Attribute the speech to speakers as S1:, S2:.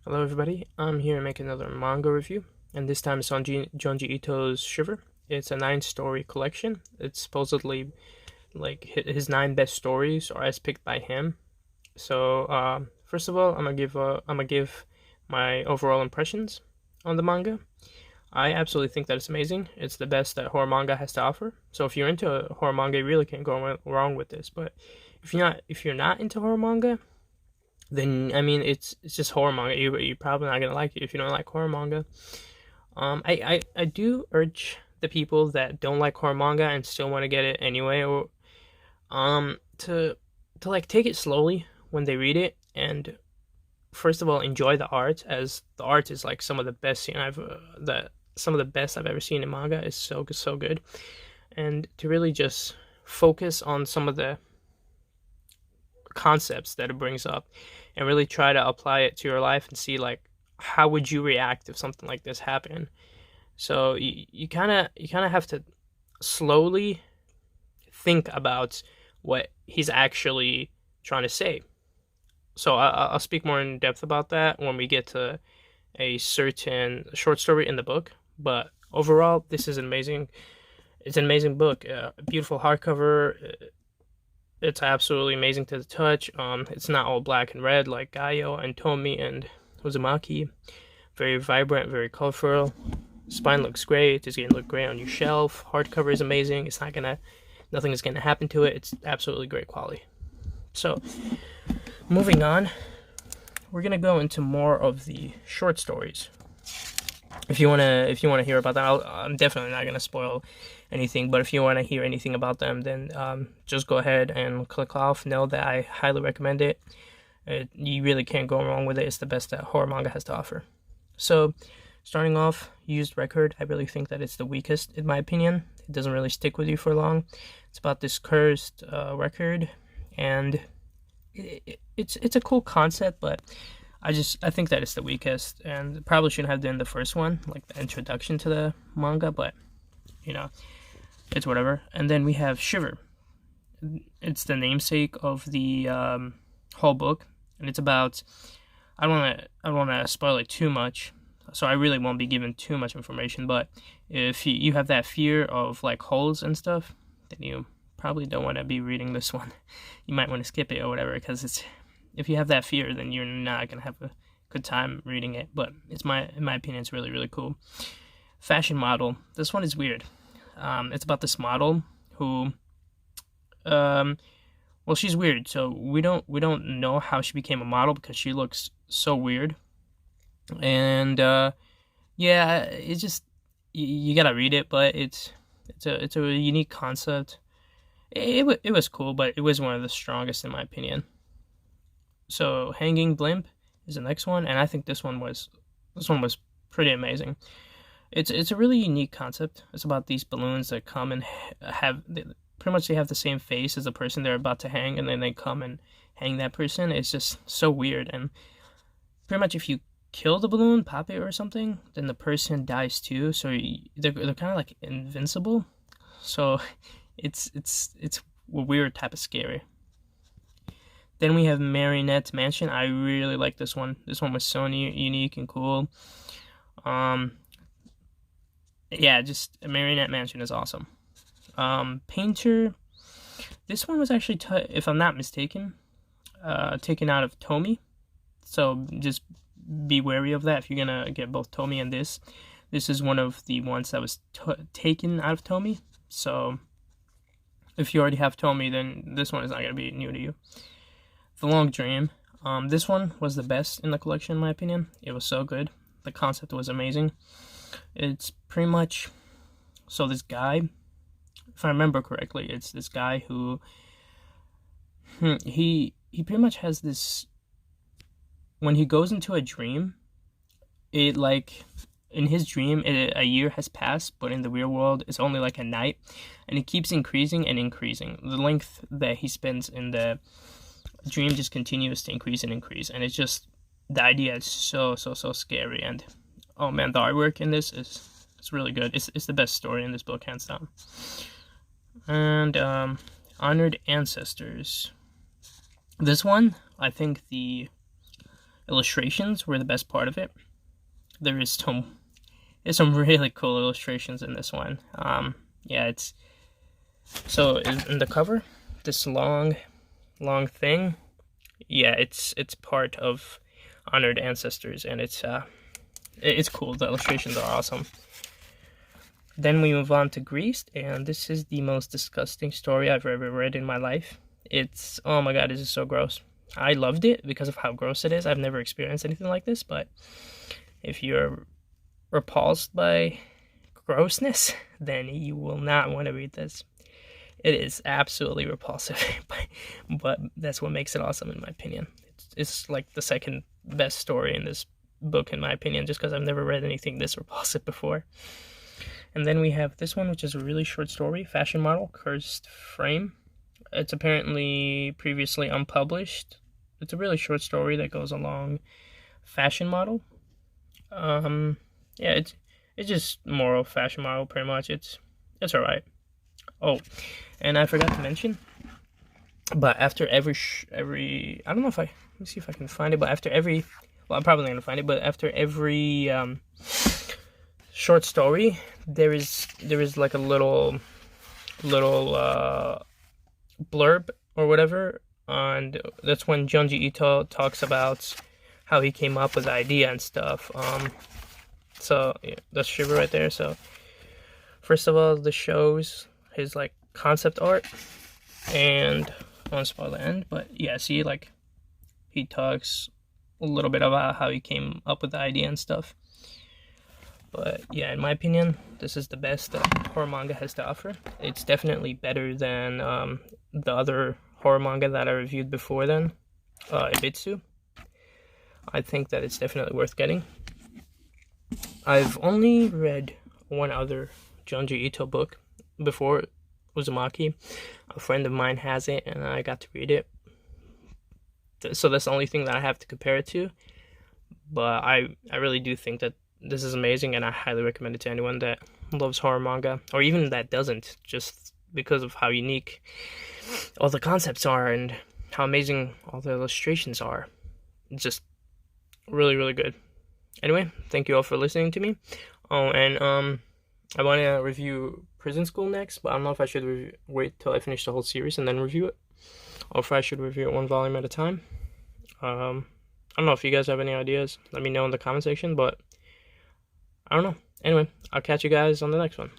S1: Hello everybody, I'm here to make another manga review, and this time it's on Junji Ito's Shiver. It's a 9-story collection. It's supposedly like his 9 best stories are as picked by him. So first of all, I'm gonna give my overall impressions on the manga. I absolutely think that it's amazing. It's the best that horror manga has to offer. So if you're into horror manga, you really can't go wrong with this. But if you're not into horror manga, then I mean it's just horror manga. You're probably not gonna like it if you don't like horror manga. I do urge the people that don't like horror manga and still want to get it anyway, or to like take it slowly when they read it, and first of all enjoy the art, as the art is like some of the best seen I've that some of the best I've ever seen in manga. Is so good, and to really just focus on some of the concepts that it brings up and really try to apply it to your life and see like how would you react if something like this happened. So you kind of have to slowly think about what he's actually trying to say. So I'll speak more in depth about that when we get to a certain short story in the book. But overall, this is amazing. It's an amazing book. Beautiful hardcover. It's absolutely amazing to the touch. It's not all black and red like Gaio and Tomi and Uzumaki. Very vibrant, very colorful. Spine looks great. It's gonna look great on your shelf. Hardcover is amazing. Nothing is gonna happen to it. It's absolutely great quality. So, moving on, we're gonna go into more of the short stories. If you wanna hear about that, I'm definitely not gonna spoil anything. But if you wanna hear anything about them, then just go ahead and click off. Know that I highly recommend it. You really can't go wrong with it. It's the best that horror manga has to offer. So, starting off, Used Record. I really think that it's the weakest in my opinion. It doesn't really stick with you for long. It's about this cursed record, and it's a cool concept, but I think that it's the weakest, and probably shouldn't have done the first one, like the introduction to the manga, but you know, it's whatever. And then we have Shiver. It's the namesake of the whole book, and it's about. I don't wanna spoil it too much, so I really won't be giving too much information. But if you have that fear of like holes and stuff, then you probably don't want to be reading this one. You might want to skip it or whatever, because if you have that fear, then you're not gonna have a good time reading it. But in my opinion, it's really cool. Fashion model. This one is weird. It's about this model who, well, she's weird. So we don't know how she became a model because she looks so weird. And yeah, it's just you gotta read it, but it's a unique concept. It was cool, but it was one of the strongest in my opinion. So Hanging Blimp is the next one, and I think this one was pretty amazing. It's a really unique concept. It's about these balloons that come and pretty much they have the same face as the person they're about to hang, and then they come and hang that person. It's just so weird, and pretty much if you kill the balloon, pop it or something, then the person dies too. So they're kind of like invincible. So it's a weird type of scary. Then we have Marionette Mansion. I really like this one. This one was so unique and cool. Um, yeah, just Marionette Mansion is awesome. Painter. This one was actually, if I'm not mistaken, taken out of Tomi. So just be wary of that if you're gonna get both Tomi and this. This is one of the ones that was taken out of Tomi. So if you already have Tomi, then this one is not gonna be new to you. The Long Dream. This one was the best in the collection, in my opinion. It was so good. The concept was amazing. It's pretty much, so this guy, if I remember correctly, it's this guy who he pretty much has this. When he goes into a dream, it like in his dream a year has passed, but in the real world it's only like a night, and it keeps increasing and increasing. The length that he spends in the dream just continues to increase and increase, and it's just, the idea is so scary. And oh man, the artwork in this is it's really good. It's the best story in this book, hands down. And Honored Ancestors. This one, I think illustrations were the best part of it. There's some really cool illustrations in this one. Yeah, it's so in the cover, this long thing. Yeah, it's part of honored ancestors, and it's cool. The illustrations are awesome. Then we move on to Greased, and this is the most disgusting story I've ever read in my life. It's, oh my god, this is so gross. I loved it because of how gross it is. I've never experienced anything like this, but if you're repulsed by grossness, then you will not want to read this. It is absolutely repulsive, but that's what makes it awesome in my opinion. It's like the second best story in this book in my opinion, just because I've never read anything this repulsive before. And then we have this one, which is a really short story, Fashion Model, Cursed Frame. It's apparently previously unpublished. It's a really short story that goes along Fashion Model. Yeah, it's just more of Fashion Model, pretty much. It's alright. Oh, and I forgot to mention, but after every I don't know if let me see if I can find it, but after every, well, I'm probably not gonna find it, but after every short story, there is like a little blurb or whatever, and that's when Junji Ito talks about how he came up with the idea and stuff. So yeah, that's Shiver right there. So first of all, this shows his like concept art, and I won't spoil the end, but yeah, see, like he talks a little bit about how he came up with the idea and stuff. But yeah, in my opinion, this is the best that horror manga has to offer. It's definitely better than the other horror manga that I reviewed before then, Ibitsu. I think that it's definitely worth getting. I've only read one other Junji Ito book before, Uzumaki. A friend of mine has it, and I got to read it. So that's the only thing that I have to compare it to. But I really do think that this is amazing, and I highly recommend it to anyone that loves horror manga, or even that doesn't, just because of how unique all the concepts are and how amazing all the illustrations are. It's just really, really good. Anyway, thank you all for listening to me. Oh, and I want to review Prison School next, but I don't know if I should wait till I finish the whole series and then review it, or if I should review it one volume at a time. I don't know if you guys have any ideas. Let me know in the comment section, but I don't know. Anyway, I'll catch you guys on the next one.